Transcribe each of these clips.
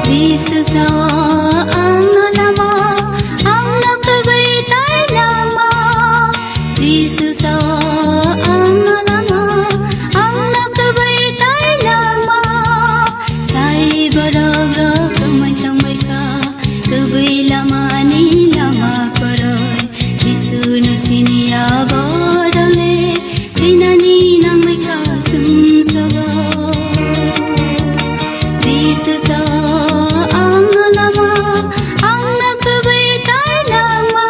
Jesus ang lama ang nakabay tay lama Jesus ang lama ang nakabay tay lama sai baragra kamay tangmay ka kabay lama ni lama karoy Isu na siniya barale tinani nang may kasumsaga Jesus ang lama ang nakabay tay lama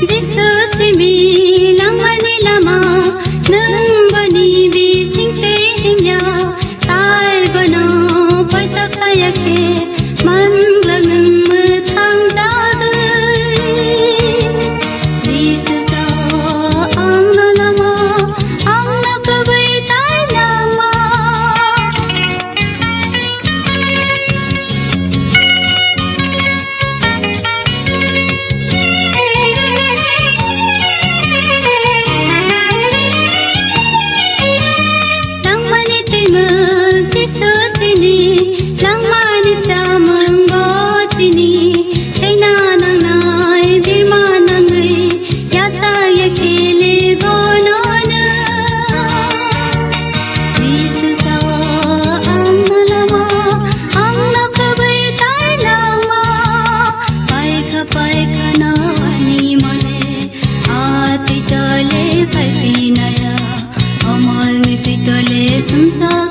Jesus mi lang mani lama nang bani bising te himya tay bana pai ta kaya ke man lang nang matang zagai Jesus ang lama ang nakabay tay lama lang mani timang Jesus ini lang mani chamang go chini theina nang nai birma nang gai ya sa ya khele bono na Jesus ang lama ang nakabay tay lama pai ka na ani male ati tole pai pinaya amal ni tole samsar